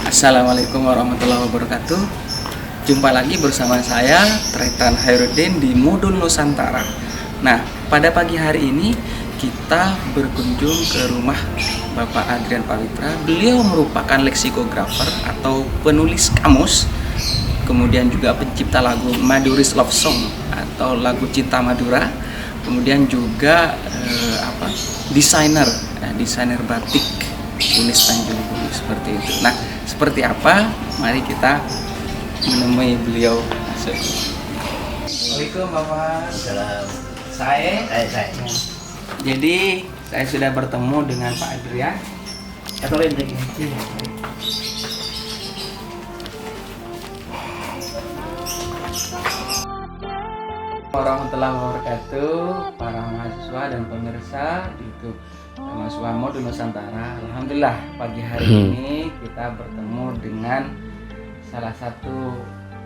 Assalamualaikum warahmatullahi wabarakatuh. Jumpa lagi bersama saya Tretan Khairuddin di Modul Nusantara. Nah, pada pagi hari ini kita berkunjung ke rumah Bapak Adrian Pawitra. Beliau merupakan leksikografer atau penulis kamus, kemudian juga pencipta lagu Madura's Love Song atau lagu Cinta Madura, kemudian juga desainer batik tulis Tanjung Bumi seperti itu. Nah, seperti apa? Mari kita menemui beliau. Assalamualaikum Bapak. Salam. Saya. Jadi saya sudah bertemu dengan Pak Adrian. Atau lain lagi. Warahmatullahi wabarakatuh, para mahasiswa dan pemirsa di YouTube mahasiswa Modul Nusantara. Alhamdulillah pagi hari ini kita bertemu dengan salah satu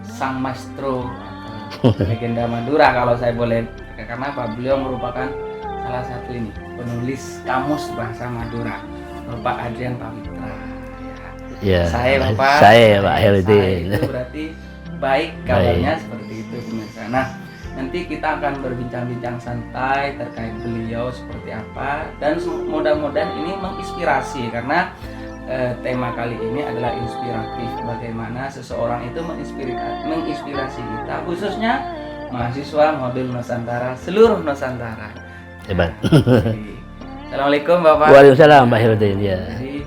sang maestro atau legenda Madura kalau saya boleh, karena apa? Beliau merupakan salah satu penulis kamus bahasa Madura, Bapak Adrian Pawitra. Ya, Saya Bapak. Saya Pak Khairuddin. Itu berarti baik kabarnya seperti itu pemirsa. Nah, nanti kita akan berbincang-bincang santai terkait beliau seperti apa, dan mudah-mudahan ini menginspirasi karena tema kali ini adalah inspiratif, bagaimana seseorang itu menginspirasi kita, khususnya mahasiswa Modul Nusantara, seluruh Nusantara. Hebat. Assalamualaikum Bapak. Waalaikumsalam Pak Khairuddin. Ya. Jadi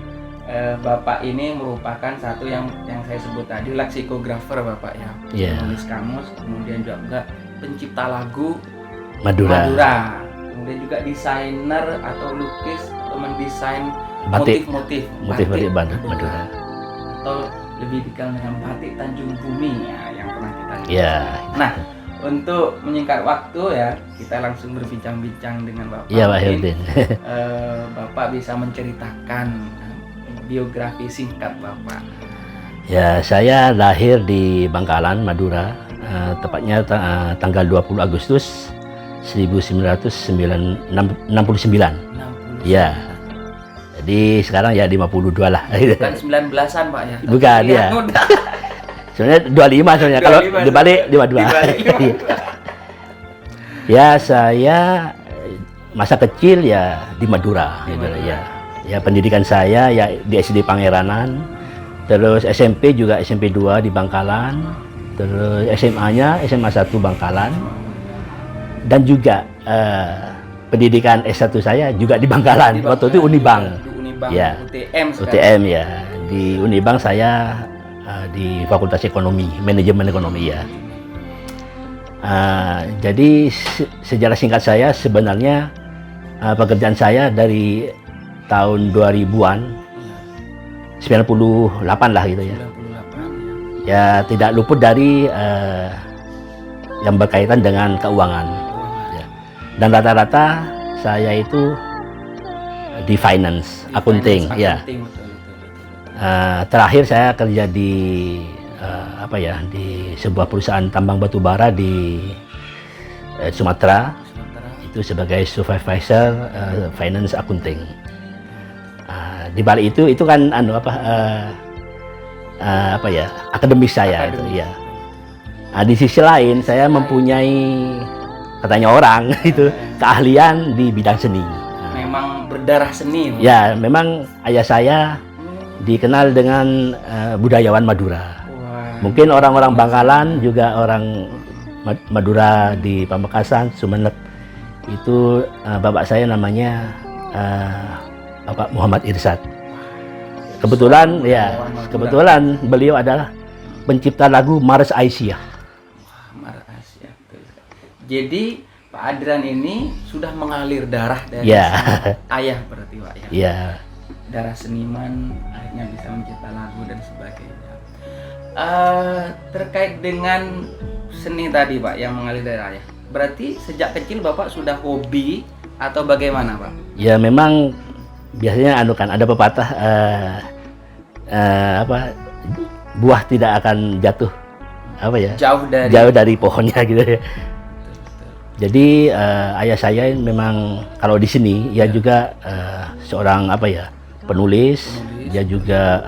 Bapak ini merupakan satu yang saya sebut tadi leksikografer Bapak ya, penulis kamus, kemudian juga pencipta lagu Madura. Kemudian juga desainer atau lukis atau mendesain motif-motif Madura, atau lebih dikenal dengan batik Tanjung Bumi ya, yang pernah kita lihat. Ya. Nah, untuk menyingkat waktu ya, kita langsung berbincang-bincang dengan Bapak. Iya Pak Khairuddin. Bapak bisa menceritakan biografi singkat Bapak. Ya, saya lahir di Bangkalan, Madura, tepatnya tanggal 20 Agustus 1969. Ya. Jadi sekarang ya 52 lah. Bukan 19-an Pak ya. Bukan ya. Sebenarnya 25 sebenarnya, kalau dibalik 52. Ya, saya masa kecil ya di Madura gitu ya. Ya, pendidikan saya ya di SD Pangeranan, terus SMP juga SMP 2 di Bangkalan, terus SMA-nya SMA 1 Bangkalan, dan juga pendidikan S1 saya juga di Bangkalan. Waktu itu Unibang. Ya, UTM ya. Di Unibang saya di Fakultas Ekonomi, Manajemen Ekonomi ya. Jadi sejarah singkat saya sebenarnya pekerjaan saya dari tahun 2000-an, 98 lah gitu ya. Ya, tidak luput dari yang berkaitan dengan keuangan. Ya. Dan rata-rata saya itu di finance, accounting, ya. Terakhir saya kerja di di sebuah perusahaan tambang batu bara di Sumatera. Itu sebagai supervisor finance accounting. Di balik itu kan akademis saya itu ya. Di sisi lain saya mempunyai, katanya orang itu, keahlian di bidang seni. Memang berdarah seni. Ya, memang ayah saya dikenal dengan budayawan Madura. Mungkin orang-orang Bangkalan juga orang Madura di Pamekasan, Sumeneb itu bapak saya namanya Bapak Muhammad Irsad. Kebetulan beliau adalah pencipta lagu Mars Aisyah. Mars Aisyah. Jadi Pak Adrian ini sudah mengalir darah dari ayah berarti Pak ya. Iya. Darah seniman, akhirnya bisa mencipta lagu dan sebagainya. Terkait dengan seni tadi Pak yang mengalir dari ayah, berarti sejak kecil Bapak sudah hobi atau bagaimana Pak? Ya, memang biasanya ada pepatah buah tidak akan jatuh jauh dari pohonnya gitu ya. Jadi ayah saya memang kalau di sini ya juga seorang penulis, dia juga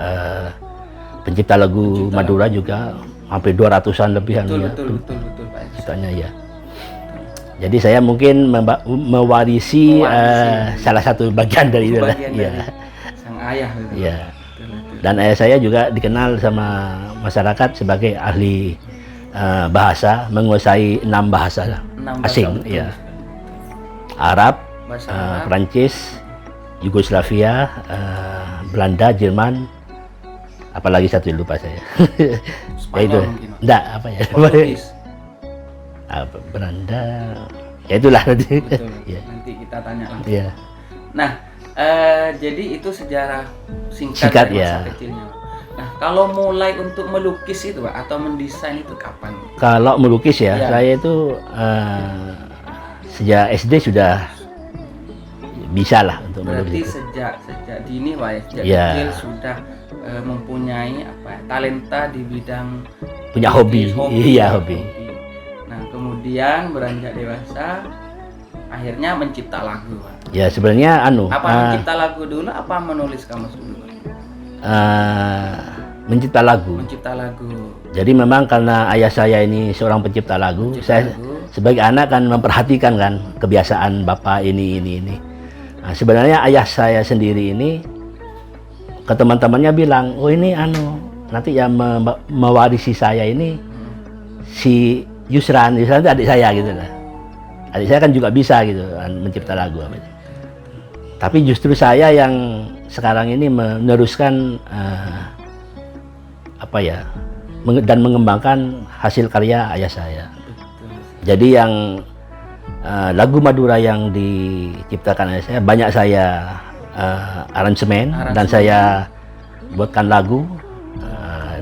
pencipta lagu Madura juga hampir 200-an lebihan ya. Betul Pak. Ceritanya ya. Jadi saya mungkin mewarisi salah satu bagian dari itu lah. Ya. Sang ayah gitu. Ya. Dan ayah saya juga dikenal sama masyarakat sebagai ahli bahasa, menguasai 6 bahasa asing, ya. Arab, Perancis, Yugoslavia, Belanda, Jerman, apalagi satu lupa saya. Ya itu, enggak apa ya? Belanda, ya itulah nanti. Betul. Ya. Nanti kita tanya langsung. Ya. Nah, jadi itu sejarah singkat Singkat, dari masa ya. kecilnya. Nah, kalau mulai untuk melukis itu Pak, atau mendesain itu kapan? Kalau melukis ya, Ya. saya itu sejak SD sudah bisa lah untuk Berarti melukis. sejak dini Pak ya, sejak Ya. kecil sudah mempunyai apa ya, talenta di bidang Punya hobi. Iya, hobi. Nah, kemudian beranjak dewasa akhirnya mencipta lagu Pak. Ya sebenarnya Apa mencipta lagu dulu apa menulis kamus dulu Pak? Mencipta lagu. Mencipta lagu. Jadi memang karena ayah saya ini seorang pencipta lagu, saya sebagai anak kan memperhatikan kan kebiasaan bapak ini. Nah, sebenarnya ayah saya sendiri ini ke teman-temannya bilang, oh ini nanti yang mewarisi saya ini si Yusran itu adik saya gitu lah. Adik saya kan juga bisa gitu kan, mencipta lagu. Tapi justru saya yang sekarang ini meneruskan dan mengembangkan hasil karya ayah saya. Jadi yang lagu Madura yang diciptakan ayah saya banyak saya aransemen dan saya buatkan lagu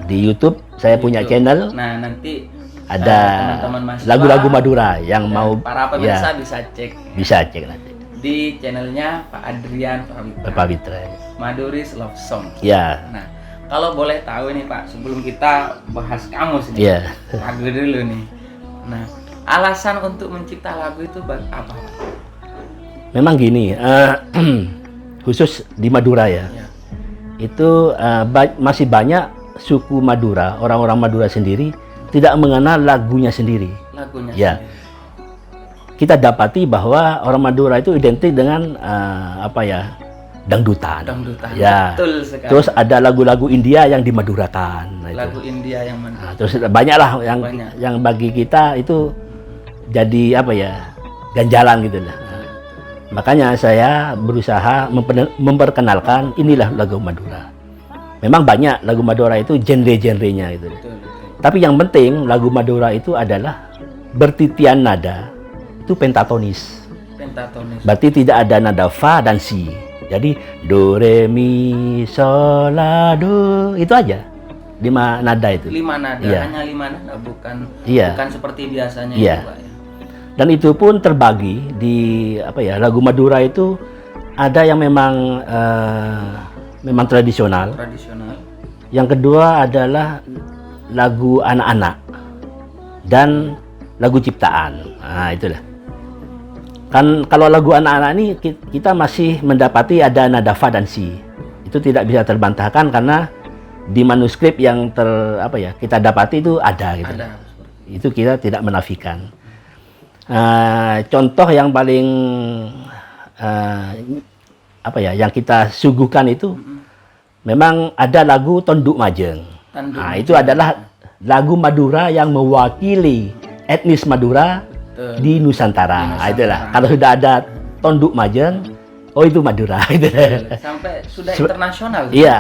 di YouTube. Saya punya channel. Nah, nanti ada teman-teman mahasiswa, lagu-lagu Madura yang mau para pemirsa bisa cek. Bisa cek nanti Di channelnya Pak Adrian Pawitra. Maduris Love Song. Ya. Nah, kalau boleh tahu nih Pak, sebelum kita bahas kamus nih, Ya. lagu dulu nih. Nah, alasan untuk mencipta lagu itu apa? Memang gini, khusus di Madura ya, itu masih banyak suku Madura, orang-orang Madura sendiri tidak mengenal lagunya sendiri. Lagunya Ya. sendiri. Kita dapati bahwa orang Madura itu identik dengan dangdutan. Dangdutan. Ya. Betul sekali. Terus ada lagu-lagu India yang dimadurakan. Nah, itu. Lagu India yang mana? Nah, terus banyaklah Banyak. yang bagi kita itu jadi ganjalan gitu lah. Makanya saya berusaha memperkenalkan inilah lagu Madura. Memang banyak lagu Madura itu genre-genrenya gitu. Betul. Tapi yang penting lagu Madura itu adalah bertitian nada itu pentatonis. Pentatonis. Berarti tidak ada nada fa dan si. Jadi do re mi sol la do itu aja. 5 nada itu. 5 nada, Iya. hanya 5 nada, bukan Iya. bukan seperti biasanya Iya. itu Pak ya. Dan itu pun terbagi di lagu Madura itu ada yang memang tradisional. Tradisional. Yang kedua adalah lagu anak-anak dan lagu ciptaan. Nah, itulah. Kan kalau lagu anak-anak ini kita masih mendapati ada nada fa dan si. Itu tidak bisa terbantahkan karena di manuskrip yang kita dapati itu ada gitu. Ada. Itu kita tidak menafikan. Contoh yang paling yang kita suguhkan itu memang ada lagu Tonduk Majeng. Nah, itu adalah lagu Madura yang mewakili etnis Madura di Nusantara. Nah, itulah. Kalau sudah ada Tonduk Majeng, oh itu Madura. Sampai sudah internasional. Iya.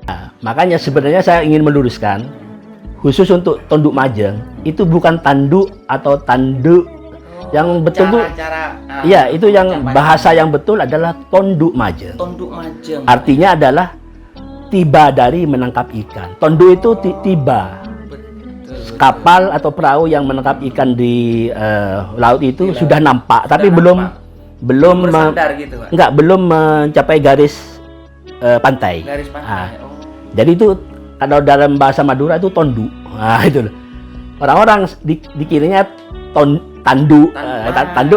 Nah, makanya sebenarnya saya ingin meluruskan, khusus untuk tonduk majeng, itu bukan tanduk atau tanduk. Yang betul tuh, iya itu yang bahasa yang betul adalah tonduk majeng. Tonduk majeng. Artinya adalah tiba dari menangkap ikan. Tonduk itu tiba. Kapal atau perahu yang menangkap ikan di laut itu sudah nampak, tapi belum bersandar gitu, Pak. Enggak, belum mencapai garis pantai. Garis pantai. Jadi itu kalau dalam bahasa Madura itu tonduk. Nah, itu orang-orang dikiranya tanduk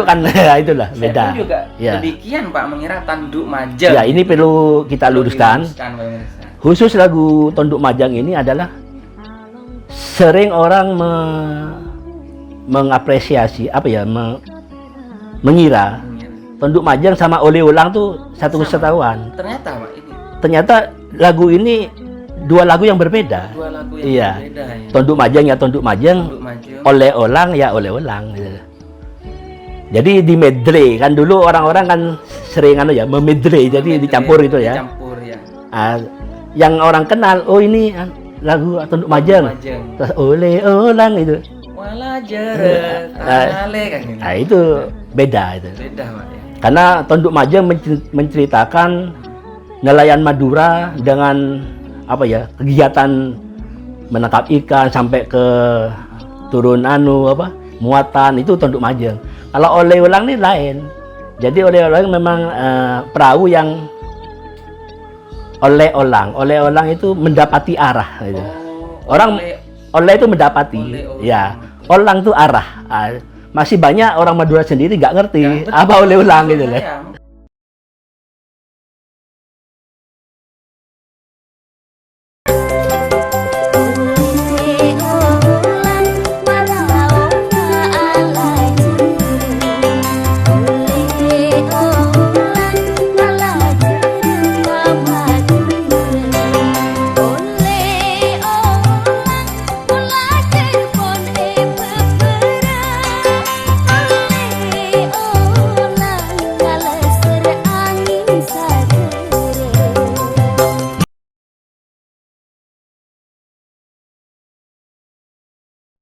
kan itulah beda. Saya pun juga demikian Pak, mengira tanduk majeng. Ya, ini perlu kita luruskan. Khusus lagu Tonduk Majang ini adalah sering orang mengapresiasi mengira Tonduk Majang sama Oleh Ulang tuh satu kesatuan. Ternyata Pak, ini. Ternyata lagu ini dua lagu yang berbeda. Dua lagu yang berbeda ya. Tonduk Majang ya Tonduk Majang. Oleh Ulang ya Oleh Ulang. Jadi di medley kan dulu orang-orang kan sering memedley, jadi dicampur gitu ya. Dicampur ya. Yang orang kenal, oh ini lagu Tonduk Majang. Terus Oleh Ulang itu. Walah jeret, tanale kan ini. Nah, itu beda itu. Beda Pak ya. Karena Tonduk Majang menceritakan nelayan Madura dengan kegiatan menangkap ikan sampai ke turun muatan, itu Tonduk Majang. Kalau Oleh Ulang ini lain. Jadi Oleh Ulang memang perahu yang oleh olang itu mendapati arah gitu. Orang oleh itu mendapati, ya. Olang itu arah. Masih banyak orang Madura sendiri nggak ngerti apa oleh ulang gitu loh.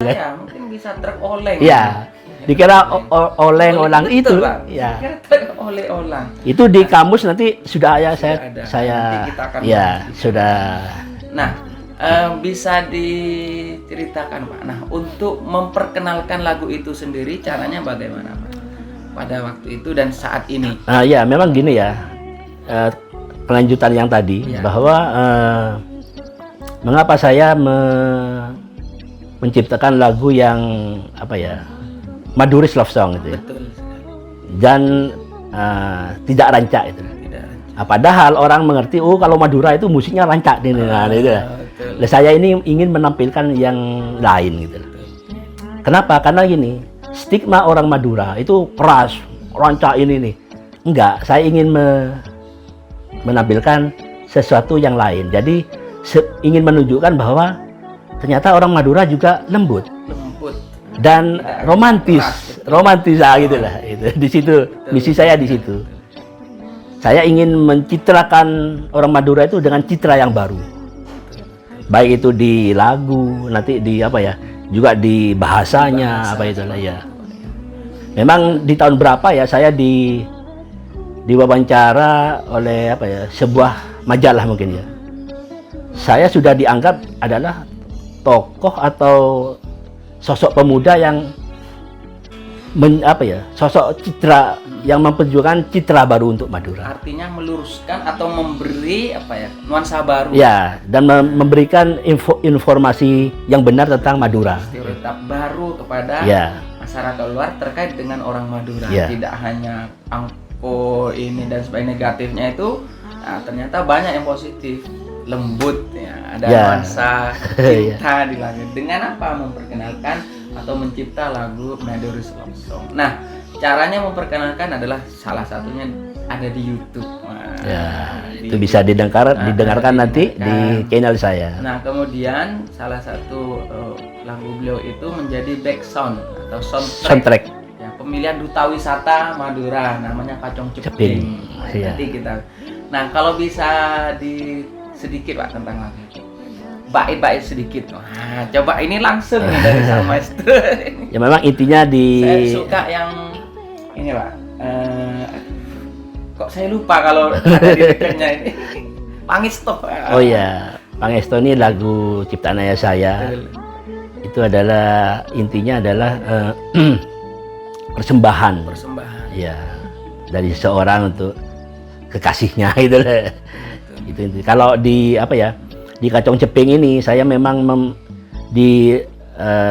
Ya, mungkin bisa truk oleng. Iya. Dikira oleng olang itu. Ya. Dikira truk oleh olang. Itu di kamus nanti sudah saya nanti kita akan sudah. Nah, bisa diceritakan Pak. Nah, untuk memperkenalkan lagu itu sendiri caranya bagaimana Pak? Pada waktu itu dan saat ini. Ya, memang gini ya. Kelanjutan yang tadi bahwa mengapa saya menciptakan lagu yang Maduris love song gitu ya. Betul. Dan tidak rancak itu. Padahal orang mengerti kalau Madura itu musiknya rancak gitu. Nah, saya ini ingin menampilkan yang lain gitu. Kenapa? Karena gini, stigma orang Madura itu keras, rancak ini nih. Enggak, saya ingin menampilkan sesuatu yang lain. Jadi ingin menunjukkan bahwa ternyata orang Madura juga lembut dan romantis gitulah. Itu di situ misi saya di situ. Saya ingin mencitrakan orang Madura itu dengan citra yang baru. Baik itu di lagu, nanti di juga di bahasanya ya. Memang di tahun berapa ya saya diwawancara oleh sebuah majalah mungkin ya. Saya sudah dianggap adalah tokoh atau sosok pemuda yang sosok citra yang memperjuangkan citra baru untuk Madura. Artinya meluruskan atau memberi nuansa baru. Ya, dan memberikan informasi yang benar tentang Madura. Stereotip baru kepada masyarakat luar terkait dengan orang Madura. Tidak hanya angko ini dan sebagainya negatifnya itu, ternyata banyak yang positif. Lembut ada nuansa cinta di lagu. Dengan apa memperkenalkan atau mencipta lagu Maduris Love Song. Nah, caranya memperkenalkan adalah salah satunya ada di YouTube. Itu bisa didengarkan nanti di channel saya. Nah, kemudian salah satu lagu beliau itu menjadi back sound atau soundtrack. Ya, pemilihan duta wisata Madura namanya Kacong Ceping. Nanti kita. Nah, kalau bisa sedikit Pak tentang lagu itu. Bait-bait sedikit. Nah, coba ini langsung nih dari Sang Maestro. Ya memang intinya Saya suka yang ini Pak. Kok saya lupa kalau ada liriknya ini. Pangestu. Oh iya, Pangestu ini lagu ciptaan ayah saya. Itu adalah intinya adalah persembahan. Ya, dari seseorang untuk kekasihnya itu lah. Itu inti. Kalau di apa ya? Di Kacong Ceping ini saya memang di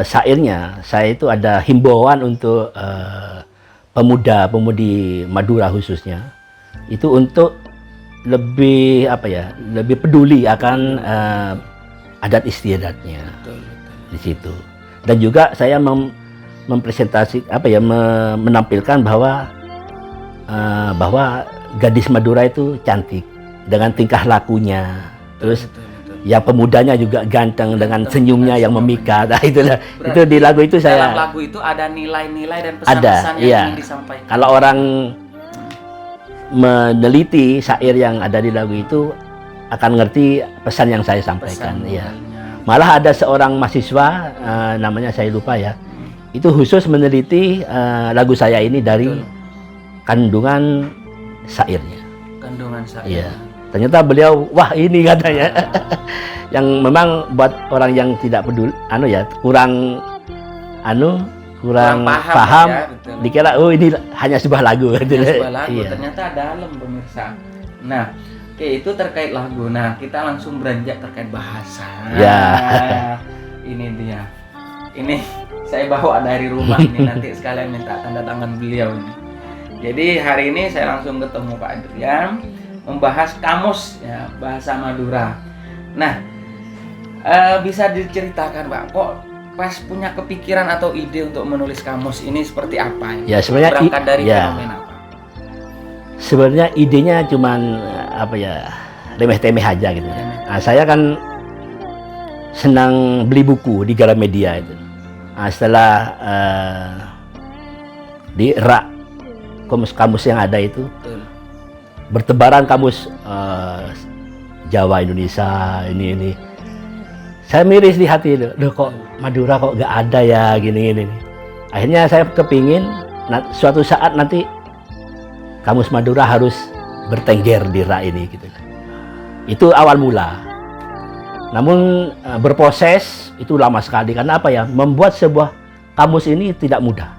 syairnya saya itu ada himbauan untuk pemuda-pemudi Madura khususnya itu untuk lebih apa ya, lebih peduli akan adat istiadatnya di situ. Dan juga saya mempresentasi apa ya, menampilkan bahwa gadis Madura itu cantik dengan tingkah lakunya. Terus yang pemudanya juga ganteng dengan senyumnya yang memikat. Nah, itulah. Berarti itu di lagu itu saya. Dalam lagu itu ada nilai-nilai dan pesan-pesan yang iya. ingin disampaikan. Kalau orang meneliti syair yang ada di lagu itu akan ngerti pesan yang saya sampaikan. Ya. Malah ada seorang mahasiswa namanya saya lupa ya. Itu khusus meneliti lagu saya ini dari kandungan syairnya. Kandungan syair. Iya. Ternyata beliau, wah ini katanya, yang memang buat orang yang tidak peduli, kurang paham ya, dikira oh ini hanya sebuah lagu. Sebuah lagu, iya. Ternyata dalam pemirsa. Nah, itu terkait lagu. Nah, kita langsung beranjak terkait bahasa. Ya. Ini dia. Ini saya bawa dari rumah ini, nanti sekalian minta tanda tangan beliau ini. Jadi hari ini saya langsung ketemu Pak Adrian, membahas kamus ya, bahasa Madura. Nah, bisa diceritakan Pak, kok pas punya kepikiran atau ide untuk menulis kamus ini seperti apa? Ya sebenarnya berangkat dari fenomena apa? Sebenarnya idenya cuman apa ya, remeh-temeh aja gitu. Nah, saya kan senang beli buku di Gramedia itu. Nah, setelah di rak kamus-kamus yang ada itu, bertebaran kamus Jawa, Indonesia, ini. Saya miris di hati itu, loh kok Madura kok gak ada ya gini. Akhirnya saya kepingin suatu saat nanti kamus Madura harus bertengger di rak ini gitu. Itu awal mula. Namun berproses itu lama sekali karena apa ya? Membuat sebuah kamus ini tidak mudah.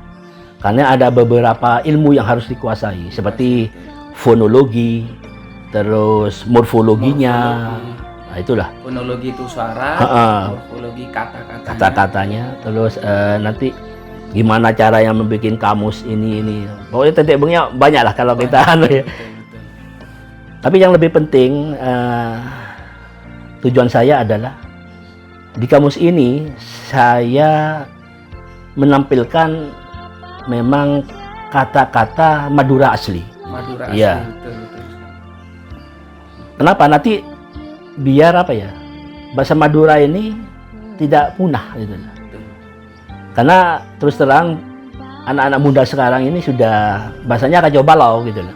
Karena ada beberapa ilmu yang harus dikuasai seperti fonologi, terus morfologinya. Nah, itulah. Fonologi itu suara, morfologi kata-katanya, terus nanti gimana cara yang membuat kamus ini. Pokoknya tetek bengnya banyak lah kalau kita ya. Tapi yang lebih penting tujuan saya adalah di kamus ini saya menampilkan memang kata-kata Madura asli. Madura ya. asli, betul. Kenapa? Nanti biar apa ya, bahasa Madura ini tidak punah gitu. Karena terus terang anak-anak muda sekarang ini sudah bahasanya kacau balau gitu loh.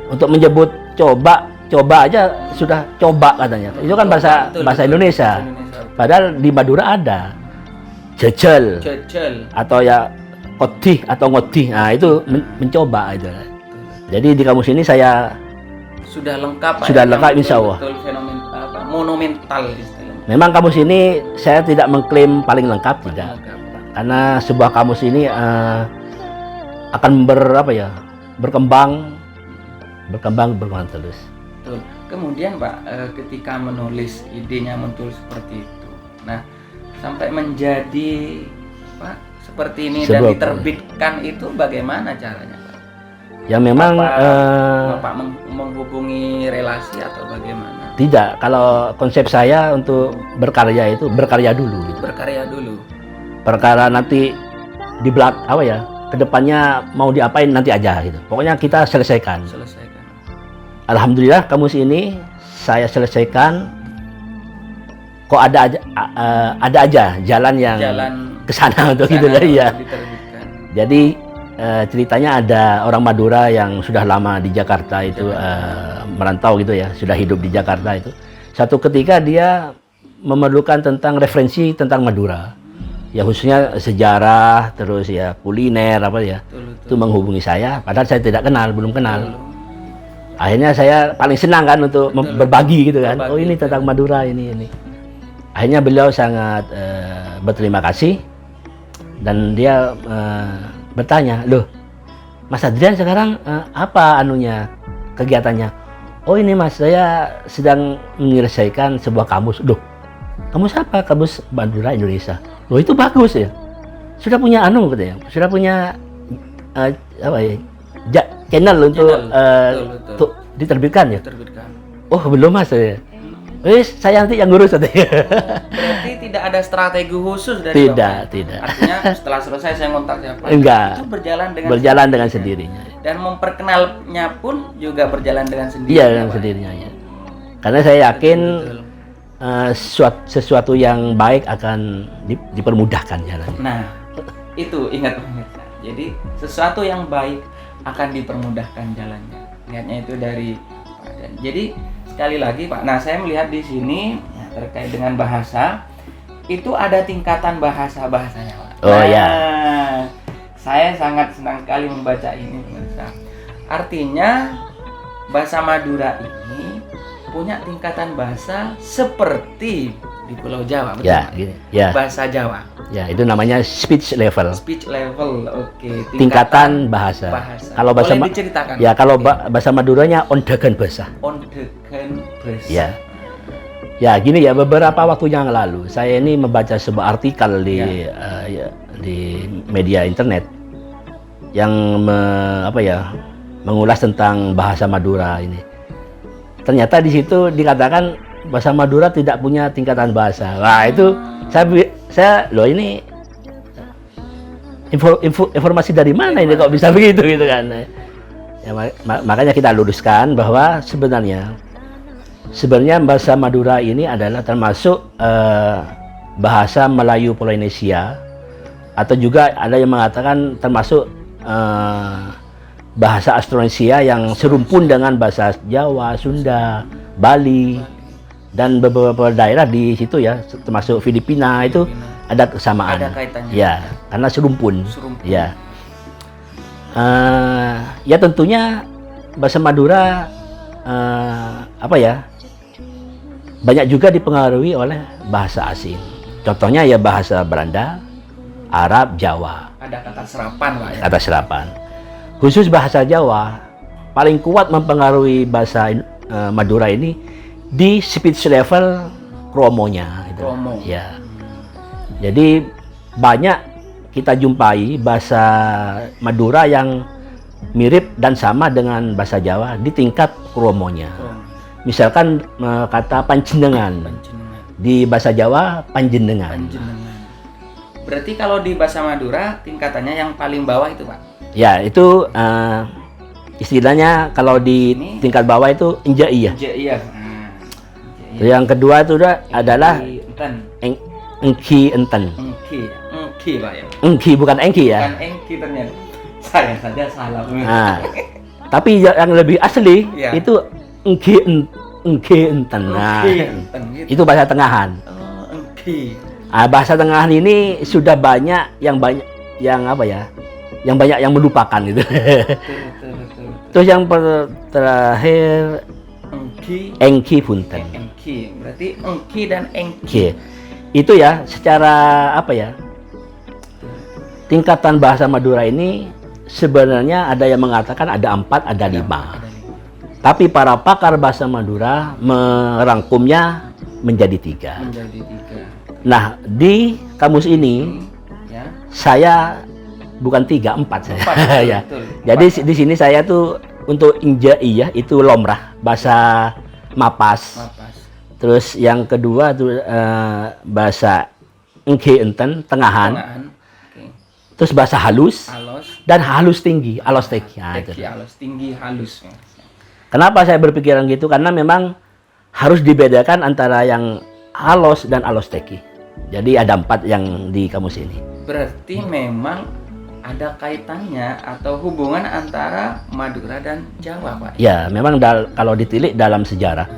Untuk menyebut coba aja sudah coba katanya. Itu kan bahasa Indonesia. Padahal di Madura ada jejel atau ya kotih atau ngotih. Nah, itu mencoba itu. Jadi di kamus ini saya sudah lengkap. Sudah lengkap insya Allah. Betul monumental istilahnya. Memang kamus ini saya tidak mengklaim paling lengkap, tidak. Karena sebuah kamus ini akan berkembang terus. Betul. Kemudian Pak, ketika menulis idenya muncul seperti itu. Nah, sampai menjadi Pak seperti ini dan diterbitkan itu bagaimana caranya Pak? Ya memang Bapak menghubungi relasi atau bagaimana? Tidak, kalau konsep saya untuk berkarya itu berkarya dulu. Gitu. Berkarya dulu. Perkara nanti di kedepannya mau diapain nanti aja gitu. Pokoknya kita selesaikan. Alhamdulillah kamus ini saya selesaikan. Kok ada aja jalan yang ke sana untuk gitu lah ya. Jadi ceritanya ada orang Madura yang sudah lama di Jakarta itu merantau gitu ya, sudah hidup di Jakarta itu. Satu ketika dia memerlukan tentang referensi tentang Madura. Ya khususnya sejarah, terus ya kuliner apa ya. Itu menghubungi saya, padahal saya tidak kenal, belum kenal. Akhirnya saya paling senang kan untuk berbagi gitu kan. Oh ini tentang Madura ini. Akhirnya beliau sangat berterima kasih dan dia bertanya, loh Mas Adrian sekarang apa anunya kegiatannya? Oh ini Mas, saya sedang menyelesaikan sebuah kamus. Loh, kamus apa? Kamus Madura Indonesia. Loh itu bagus ya. Sudah punya katanya. Sudah punya apa ya? Channel untuk diterbitkan ya? Diterbitkan. Oh belum Mas ya. Saya nanti yang ngurus katanya. Berarti tidak ada strategi khusus dari Bapak? Tidak. Artinya setelah selesai saya ngontak siapa? Enggak. Itu berjalan dengan sendirinya. Dan memperkenalnya pun juga berjalan dengan sendirinya. Iya, dengan sendirinya ya. Karena saya yakin sesuatu yang baik akan dipermudahkan jalannya. Nah, itu ingat pemirsa. Jadi sesuatu yang baik akan dipermudahkan jalannya. Ingatnya itu dari Pak Dan. Jadi sekali lagi Pak, nah saya melihat di sini ya, terkait dengan bahasa itu ada tingkatan bahasanya Pak. Oh ya. Saya sangat senang sekali membaca ini pemirsa. Artinya bahasa Madura ini punya tingkatan bahasa seperti di Pulau Jawa, betul? Ya, gini. Ya. Bahasa Jawa. Ya, itu namanya speech level. Speech level, oke. Tingkatan bahasa. Kalau bahasa boleh diceritakan? Ya, kalau bahasa Maduranya ondegan bahasa. Ondegan bahasa. Ya. Ya, gini ya, beberapa waktu yang lalu saya ini membaca sebuah artikel di media internet yang mengulas tentang bahasa Madura ini. Ternyata di situ dikatakan bahasa Madura tidak punya tingkatan bahasa. Wah, itu saya loh ini informasi dari mana ini kok bisa begitu gitu kan. Ya, makanya kita luruskan bahwa sebenarnya bahasa Madura ini adalah termasuk bahasa Melayu Polinesia, atau juga ada yang mengatakan termasuk bahasa Austronesia yang serumpun dengan bahasa Jawa, Sunda, Bali, dan beberapa daerah di situ ya, termasuk Filipina itu ada kesamaan. Ada kaitannya. Ya, karena serumpun. Ya. Ya tentunya bahasa Madura banyak juga dipengaruhi oleh bahasa asing. Contohnya ya bahasa Belanda, Arab, Jawa. Ada kata serapan Pak ya. Kata serapan. Khusus bahasa Jawa paling kuat mempengaruhi bahasa Madura ini di speech level kromonya gitu. Kromo. Ya. Jadi banyak kita jumpai bahasa Madura yang mirip dan sama dengan bahasa Jawa di tingkat kromonya. Misalkan kata panjenengan. Di bahasa Jawa panjenengan. Berarti kalau di bahasa Madura tingkatannya yang paling bawah itu Pak? Ya, itu istilahnya kalau di tingkat bawah itu enjai ya. Iya. Yang kedua itu adalah engki enten. Engki Pak ya. Engki bukan engki ya. Bukan engki ternyata. Saya saja salah. Nah, tapi yang lebih asli ya, itu engki enten. Nah, gitu. Itu bahasa tengahan. Engki. Bahasa tengahan ini sudah banyak yang banyak yang melupakan itu. Betul. Terus yang terakhir engki punten. Engki. Berarti engki dan engki. Itu ya secara tingkatan bahasa Madura ini sebenarnya ada yang mengatakan ada 4, ada 5. Tapi para pakar bahasa Madura merangkumnya menjadi 3. Nah, di kamus ini ya, saya bukan 3, 4 saya. Ya. Jadi di sini saya tuh untuk injaiyah itu lomrah, bahasa Mapas. Terus yang kedua tuh bahasa engke enten, tengahan. Terus bahasa halus. Dan halus tinggi, alos teki. Halus tinggi, halus. Kenapa saya berpikiran gitu? Karena memang harus dibedakan antara yang alos dan alos teki. Jadi ada 4 yang di kamus ini. Berarti memang ada kaitannya atau hubungan antara Madura dan Jawa, Pak? Ya, memang kalau ditilik dalam sejarah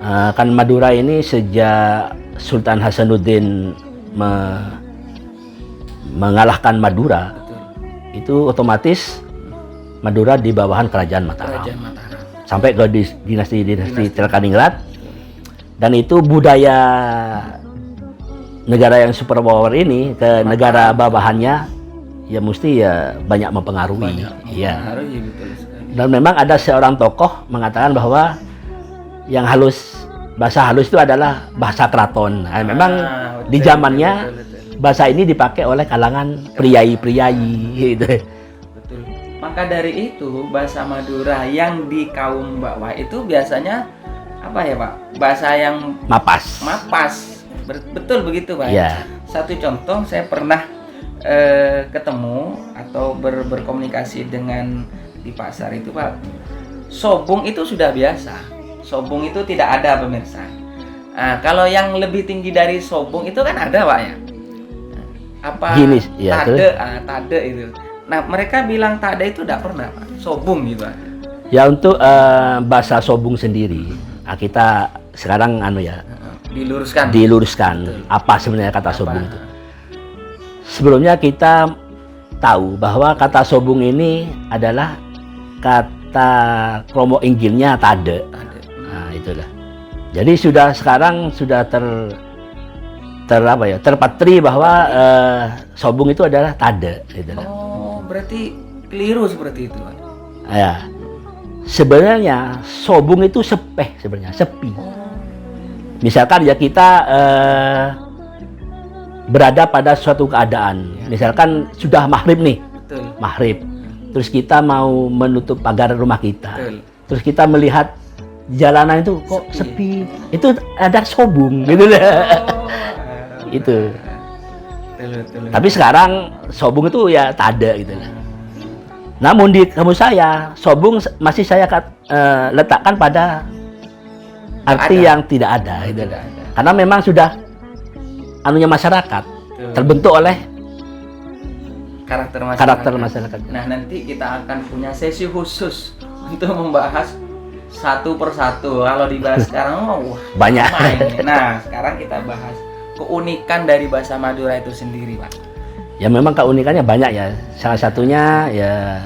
Kan Madura ini sejak Sultan Hasanuddin mengalahkan Madura, Betul. itu otomatis Madura di bawahan Kerajaan Mataram. Kerajaan Mataram. Sampai ke dinasti Telkaningrat. Dan itu budaya negara yang superpower ini ke negara bawahannya ya mesti ya banyak mempengaruhi. Iya. Mempengaruhi, betul sekali. Dan memang ada seorang tokoh mengatakan bahwa yang bahasa halus itu adalah bahasa keraton. Nah, memang betul, di zamannya betul. bahasa ini dipakai oleh kalangan priai-priai gitu. Betul. Maka dari itu bahasa Madura yang di kaum bawah itu biasanya apa ya Pak? Bahasa yang Mapas. Betul begitu Pak. Iya. Satu contoh saya pernah ketemu atau berkomunikasi dengan di pasar itu Pak. Sobung itu sudah biasa. Sobung itu tidak ada pemirsa. Nah, kalau yang lebih tinggi dari sobung itu kan ada Pak ya. Apa Gini, ya, tade, tade itu. Nah mereka bilang tade itu tidak pernah Pak. Sobung gitu Pak. Ya untuk bahasa Sobung sendiri, kita sekarang Diluruskan. diluruskan apa sebenarnya kata Sobung itu. Sebelumnya kita tahu bahwa kata Sobung ini adalah kata kromo Inggilnya tade. Tade. Nah, itulah. Jadi sekarang sudah terpatri bahwa Sobung itu adalah tade gitu. Oh, berarti keliru seperti itu Pak. Ya. Sebenarnya Sobung itu sepi. Misalkan ya kita berada pada suatu keadaan, misalkan sudah maghrib nih, Betul. maghrib, terus kita mau menutup pagar rumah kita, Betul. terus kita melihat jalanan itu kok sepi, itu ada Sobung gitu lah. Itu. Betul. Tapi sekarang Sobung itu ya tade gitu lah. Namun di kamus saya, Sobung masih saya letakkan pada arti yang tidak ada, gitu. Tidak ada. Karena memang sudah anunya masyarakat terbentuk oleh karakter masyarakat. Nah, nanti kita akan punya sesi khusus untuk membahas satu persatu. Kalau dibahas sekarang, wah, Banyak. lama ini. Nah, sekarang kita bahas keunikan dari bahasa Madura itu sendiri, Pak. Ya memang keunikannya banyak ya. Salah satunya ya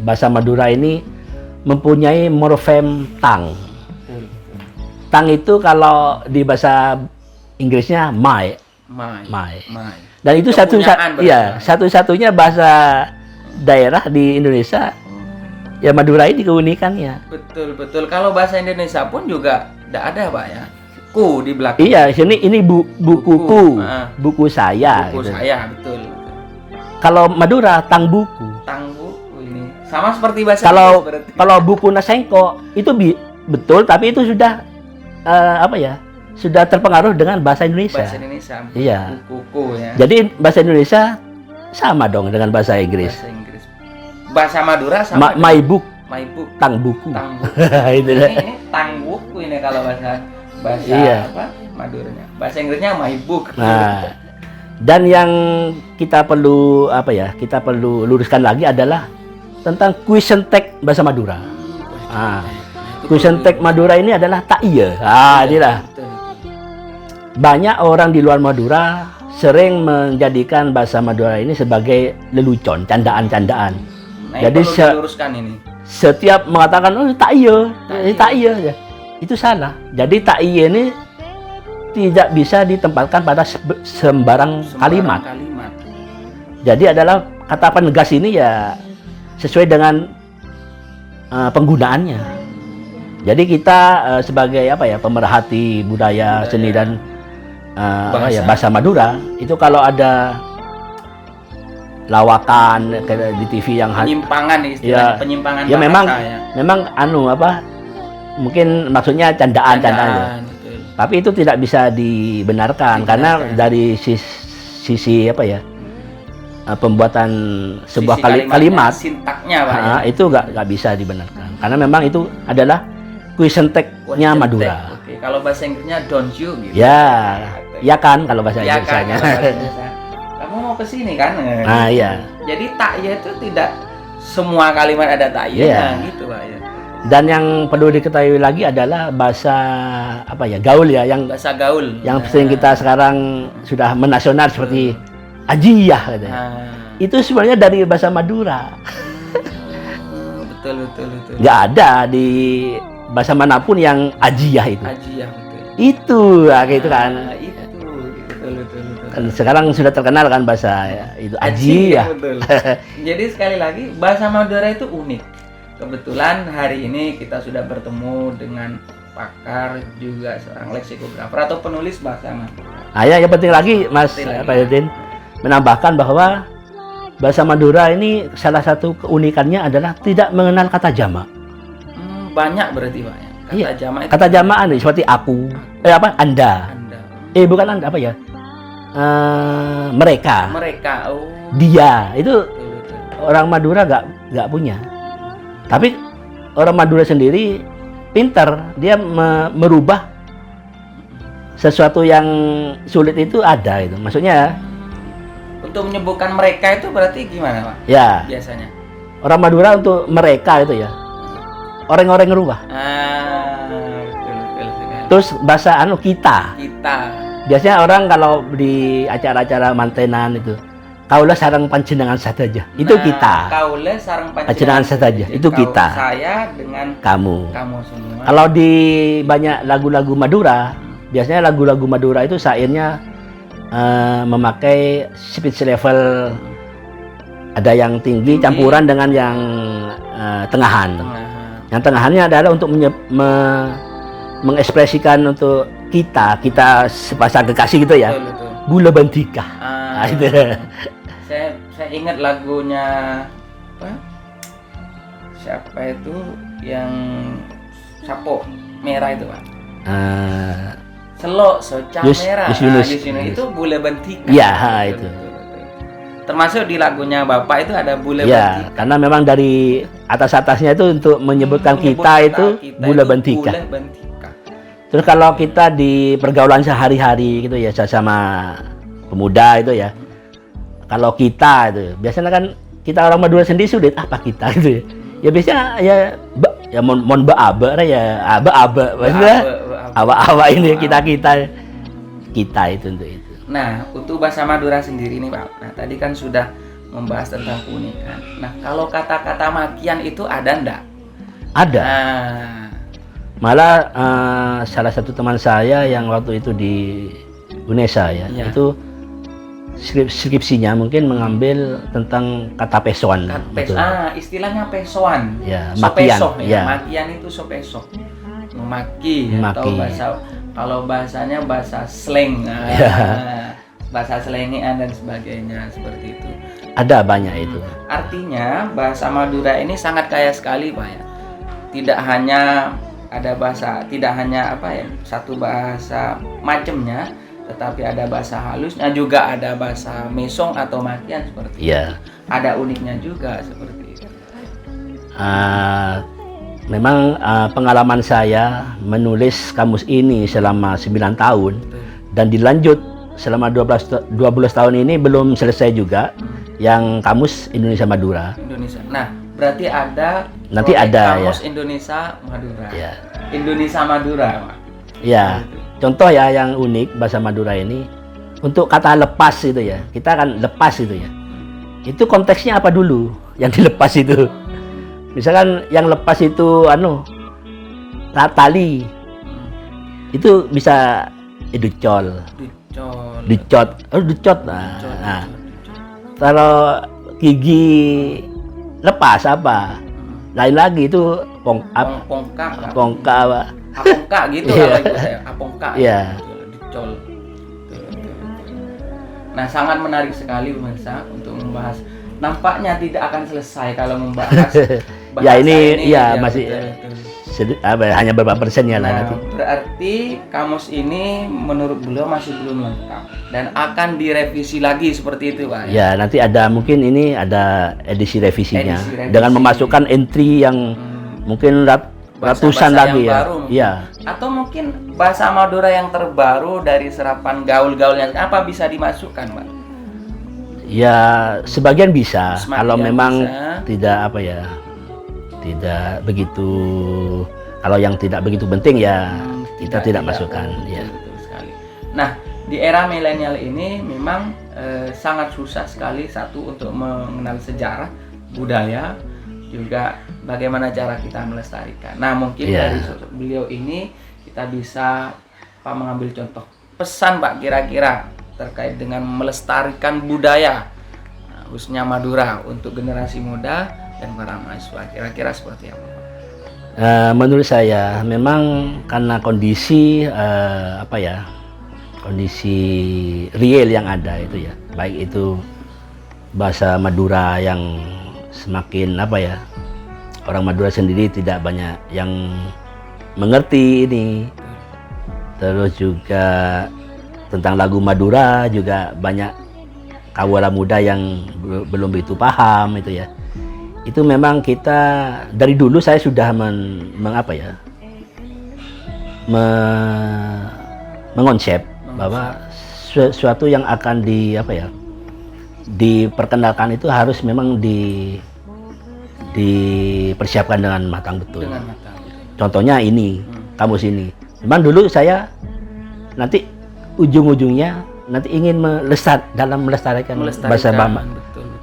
bahasa Madura ini mempunyai morfem tang. Tang itu kalau di bahasa Inggrisnya my. Dan itu satu-satunya bahasa daerah di Indonesia. Ya Madura ini keunikannya. Betul. Kalau bahasa Indonesia pun juga tidak ada, Pak ya. Ku di belakang. Iya, ini bukuku, buku saya. Buku gitu. saya, betul. Kalau Madura tang buku. Tang buku ini sama seperti bahasa Kalau Inggris berarti. kalau buku Nasengko itu betul, tapi itu sudah sudah terpengaruh dengan bahasa Indonesia. Bahasa Indonesia. Iya. Buku ya. Jadi bahasa Indonesia sama dong dengan bahasa Inggris. Bahasa Inggris. Bahasa Madura sama. My book, My book. tang buku. Tang buku. Itu dah. ini tang buku ini kalau bahasa Iya. apa? Maduranya. Bahasa Inggrisnya my book. Nah, dan yang kita perlu luruskan lagi adalah tentang question tag bahasa Madura. Question tag Madura ini adalah tak iya. Inilah. Betul. Banyak orang di luar Madura sering menjadikan bahasa Madura ini sebagai lelucon, candaan-candaan. Nah, Jadi perlu diluruskan ini. setiap mengatakan tak iya ya. Itu salah. Jadi tak iya ini tidak bisa ditempatkan pada sembarang kalimat. Jadi adalah kata penegas ini ya sesuai dengan penggunaannya. Jadi kita sebagai pemerhati budaya, seni dan bahasa Madura itu kalau ada lawakan di TV yang penyimpangan istilahnya, penyimpangan ya bahasa memang mungkin maksudnya candaan. betul. Tapi itu tidak bisa dibenarkan karena dari sisi pembuatan sebuah kalimat sintaknya Pak ya. itu nggak bisa dibenarkan karena memang itu adalah question tag-nya Madura. Oke, kalau bahasa Inggrisnya don't you gitu. Ya kan kalau bahasa Ya kan, Inggrisnya. kalau bahasa Inggrisnya. Kamu mau ke sini kan? Iya. Jadi tak ya itu tidak semua kalimat ada tak ya Iya. gitu Pak ya. Dan yang perlu diketahui lagi adalah bahasa apa ya, gaul ya, yang Bahasa gaul. sering kita sekarang sudah menasional seperti ajiyah katanya. Itu sebenarnya dari bahasa Madura. Betul. Nggak ada di bahasa manapun yang ajiyah itu. Ajiyah, betul. Itu kayak itu kan. Itu betul. Kan sekarang sudah terkenal kan bahasa itu ajiyah. Betul. Jadi sekali lagi bahasa Madura itu unik. Kebetulan hari ini kita sudah bertemu dengan pakar juga seorang leksikografer atau penulis bahasa Madura. Yang penting lagi Mas Pak Yudin menambahkan bahwa bahasa Madura ini salah satu keunikannya adalah tidak mengenal kata jamak. Banyak berarti Pak ya. Kata jamak itu kata jamak ini seperti aku, Anda. Bukan Anda, apa ya? Mereka. Dia itu betul. Orang Madura nggak punya. Tapi orang Madura sendiri pintar, dia merubah sesuatu yang sulit itu ada itu. Maksudnya untuk menyebutkan mereka itu berarti gimana Pak? Ya. Biasanya. Orang Madura untuk mereka itu ya. Orang-orang ngerubah. Betul. Terus bahasa kita. Biasanya orang kalau di acara-acara mantenan itu, kaulah sareng panjenengan saja. Itu kita. Kaulah sareng panjenengan saja. Itu kita. Saya dengan kamu semua. Kalau di banyak lagu-lagu Madura, biasanya lagu-lagu Madura itu syairnya memakai speech level, ada yang tinggi campuran dengan yang tengahan. Yang tengahannya adalah untuk mengekspresikan untuk kita sepasang kekasih gitu ya. Betul. Gula Bantika. Gitu. Saya ingat lagunya apa? Siapa itu yang sapo merah itu Pak? Selok soca merah. Yunus. Itu Gula Bantika. Iya, itu. Termasuk di lagunya Bapak itu ada Gula Bantika. Ya, karena memang dari atas-atasnya itu untuk menyebutkan kita itu Gula Bantika. Terus kalau kita di pergaulan sehari-hari gitu ya, sama pemuda itu ya, kalau kita itu biasanya kan kita orang Madura sendiri sulit apa kita gitu ya. Ya biasanya ya mon aba ya aba maksudnya awa ini kita itu untuk itu. Nah, untuk bahasa Madura sendiri nih Pak. Nah, tadi kan sudah membahas tentang keunikan. Nah, kalau kata-kata makian itu ada enggak? Ada. Malah salah satu teman saya yang waktu itu di UNESA ya. Itu skripsinya mungkin mengambil tentang kata pesoan. Istilahnya pesoan. Ya, makian. Makian itu sopeso. Memaki. Atau kalau bahasanya bahasa slang. Bahasa slangian dan sebagainya seperti itu. Ada banyak itu. Artinya bahasa Madura ini sangat kaya sekali Pak ya. Tidak hanya satu bahasa macamnya, tetapi ada bahasa halusnya juga, ada bahasa mesong atau makian seperti itu. Ada uniknya juga seperti itu. Memang pengalaman saya menulis kamus ini selama 9 tahun. Dan dilanjut selama 12 tahun ini belum selesai juga yang kamus Indonesia Madura. Nah, berarti nanti ada kamus Indonesia Madura. Ya. Indonesia Madura, Pak. Ya. Contoh ya yang unik bahasa Madura ini untuk kata lepas itu ya. Kita kan lepas itu ya. Itu konteksnya apa dulu yang dilepas itu? Misalkan yang lepas itu tali. Itu bisa ducol. Ducot. Nah. Kalau gigi lepas apa? Lain lagi itu pongka gitu kalau itu saya apongka. Iya. Ducol. Nah, sangat menarik sekali pemirsa untuk membahas. Nampaknya tidak akan selesai kalau membahas ya ini ya masih hanya beberapa persennya lah nanti. Berarti kamus ini menurut beliau masih belum lengkap dan akan direvisi lagi seperti itu Pak. Ya nanti mungkin ini ada edisi revisinya dengan memasukkan entry yang mungkin ratusan lagi ya. Iya. Atau mungkin bahasa Madura yang terbaru dari serapan gaul-gaulnya apa bisa dimasukkan Pak? Ya sebagian bisa kalau memang tidak tidak begitu, kalau yang tidak begitu penting ya kita tidak masukkan ya. Betul sekali. Nah, di era milenial ini memang sangat susah sekali, satu untuk mengenal sejarah, budaya, juga bagaimana cara kita melestarikan. Nah, mungkin dari sosok beliau ini kita bisa mengambil contoh pesan Pak kira-kira terkait dengan melestarikan budaya khususnya Madura untuk generasi muda dan para mahasiswa, kira-kira seperti apa Pak? Menurut saya memang karena kondisi kondisi real yang ada itu ya, baik itu bahasa Madura yang semakin orang Madura sendiri tidak banyak yang mengerti ini, terus juga tentang lagu Madura juga banyak kawula muda yang belum begitu paham itu ya. Itu memang kita dari dulu saya sudah mengonsep bahwa sesuatu yang akan diperkenalkan itu harus memang dipersiapkan dengan matang betul. Contohnya ini, kamus ini. Memang dulu saya nanti ujung-ujungnya nanti ingin melestarikan bahasa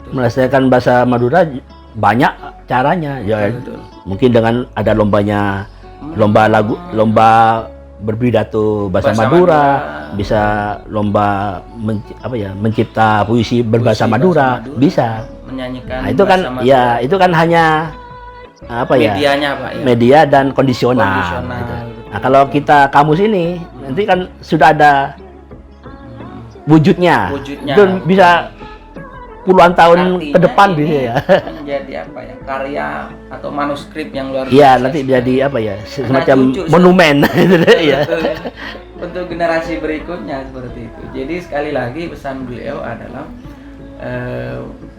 melestarikan bahasa Madura, banyak caranya ya. Betul. Mungkin dengan ada lombanya, lomba berpidato bahasa Madura, bisa lomba mencipta puisi berbahasa Madura, bisa menyanyikan. Nah, itu kan ya, itu kan hanya medianya Pak ya. Media dan kondisional. Gitu. Nah, kalau kita kamus ini nanti kan sudah ada wujudnya. Itu bisa puluhan tahun ke depan bisa ya. Menjadi karya atau manuskrip yang luar biasa. Iya, nanti jadi semacam monumen ya. Untuk generasi berikutnya seperti itu. Jadi sekali lagi pesan beliau adalah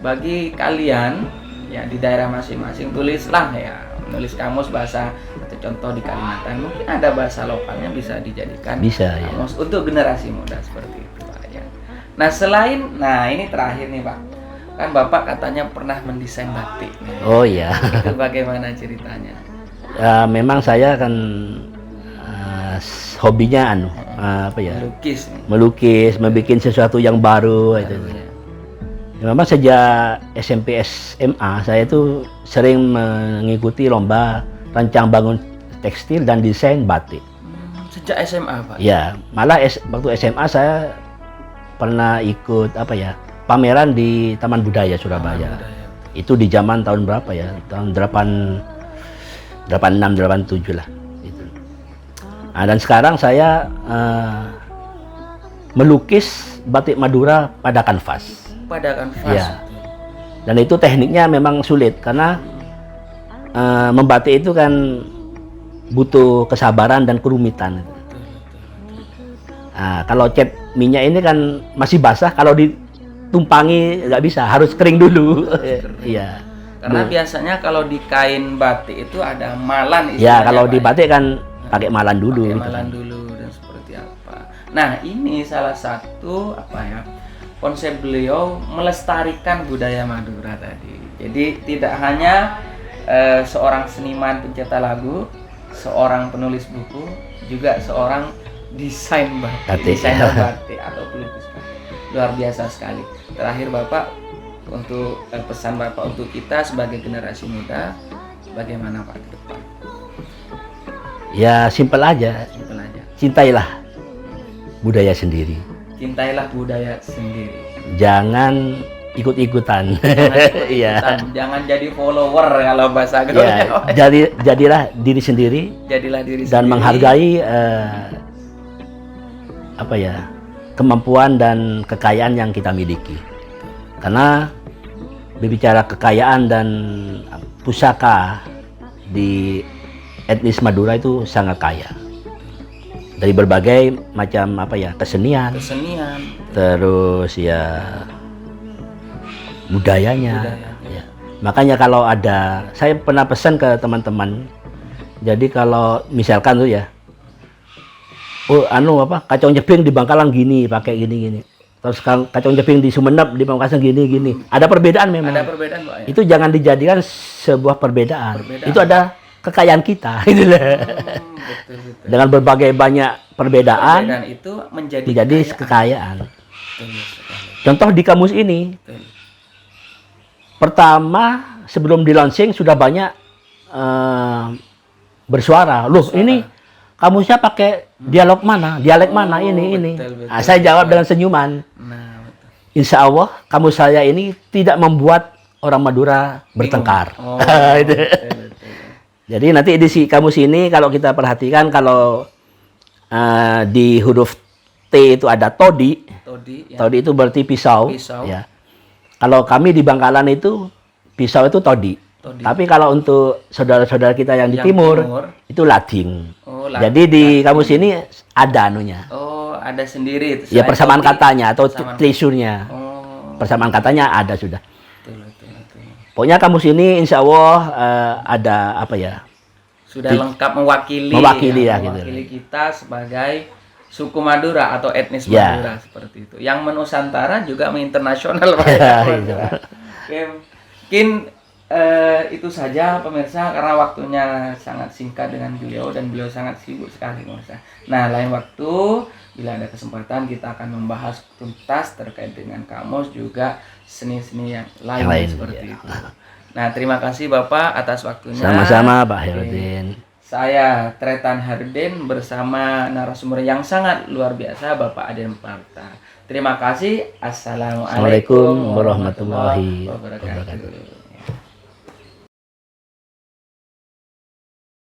bagi kalian ya di daerah masing-masing, tulislah ya, menulis kamus bahasa atau contoh di Kalimantan, mungkin ada bahasa lokalnya bisa dijadikan kamus untuk generasi muda seperti itu Pak ya. Nah ini terakhir nih Pak, kan Bapak katanya pernah mendesain batik. Oh iya. Itu bagaimana ceritanya? Memang saya kan hobinya melukis, membuat sesuatu yang baru itu. Memang sejak SMP SMA saya itu sering mengikuti lomba rancang bangun tekstil dan desain batik. Sejak SMA Pak? Ya, malah waktu SMA saya pernah ikut pameran di Taman Budaya Surabaya. Itu di zaman tahun berapa ya? Tahun 86, 87 lah. Gitu. Nah, dan sekarang saya melukis batik Madura pada kanvas. Pada kanvas. Ya. Dan itu tekniknya memang sulit karena membatik itu kan butuh kesabaran dan kerumitan. Nah, kalau cat minyak ini kan masih basah, kalau ditumpangi nggak bisa, harus kering dulu. Iya. Karena biasanya kalau di kain batik itu ada malan. Ya, kalau di batik kan pakai malan dulu. Pakai malan dulu dan seperti apa. Nah, ini salah satu konsep beliau melestarikan budaya Madura tadi. Jadi tidak hanya seorang seniman pencetak lagu, seorang penulis buku, juga seorang desainer batik atau pelukis batik. Luar biasa sekali. Terakhir Bapak, untuk pesan Bapak untuk kita sebagai generasi muda, bagaimana Pak ke depan? Ya simpel aja. Cintailah budaya sendiri. Cintailah budaya sendiri. Jangan ikut-ikutan. Jangan jadi follower kalau bahasa gaulnya. Jadilah diri sendiri. Dan menghargai kemampuan dan kekayaan yang kita miliki. Karena berbicara kekayaan dan pusaka di etnis Madura itu sangat kaya. Dari berbagai macam kesenian. Terus budayanya. Ya. Makanya kalau saya pernah pesan ke teman-teman. Jadi kalau misalkan tuh ya, kacang nyebring di Bangkalan gini, pakai gini. terus kacang japing di Sumeneb, di Pamekasan gini. Ada perbedaan memang. Ada perbedaan, Pak ya? Itu jangan dijadikan sebuah perbedaan. Perbedaan. Itu ada kekayaan kita. Gitu lah. Betul. Dengan berbagai banyak perbedaan itu menjadi kekayaan. Betul sekali. Contoh di kamus ini, Betul. pertama sebelum di launching sudah banyak bersuara. Loh, ini kamusnya pakai dialek mana ini. Betul. Nah, saya jawab dengan senyuman. Nah, betul. Insya Allah kamus saya ini tidak membuat orang Madura bertengkar. Oh, Itu. betul. Jadi nanti edisi kamus ini kalau kita perhatikan, kalau di huruf T itu ada todi. Todi, ya. Todi itu berarti pisau. Pisau. Ya. Kalau kami di Bangkalan itu pisau itu todi. Tapi kalau untuk saudara-saudara kita yang di timur itu lading. Oh, jadi di kamus ini ada anunya. Oh, ada sendiri itu. Ya, persamaan katanya atau persamaan. trisurnya. Oh. Persamaan katanya ada sudah. Betul. Pokoknya kamus ini insya Allah ada apa ya? Sudah lengkap mewakili ya, mewakili kita sebagai suku Madura atau etnis Ya. Madura seperti itu. Yang menusantara juga internasional, Pak. Gitu. Oke, mungkin itu saja pemirsa, karena waktunya sangat singkat dengan beliau dan beliau sangat sibuk sekali, pemirsa. Nah, lain waktu bila ada kesempatan kita akan membahas tuntas terkait dengan kamus juga seni-seni yang lain seperti itu. Nah, terima kasih Bapak atas waktunya. Sama-sama Pak Hairudin. Saya Tretan Hairudin bersama narasumber yang sangat luar biasa Bapak Aden Parta. Terima kasih. Assalamualaikum Assalamualaikum warahmatullahi wabarakatuh.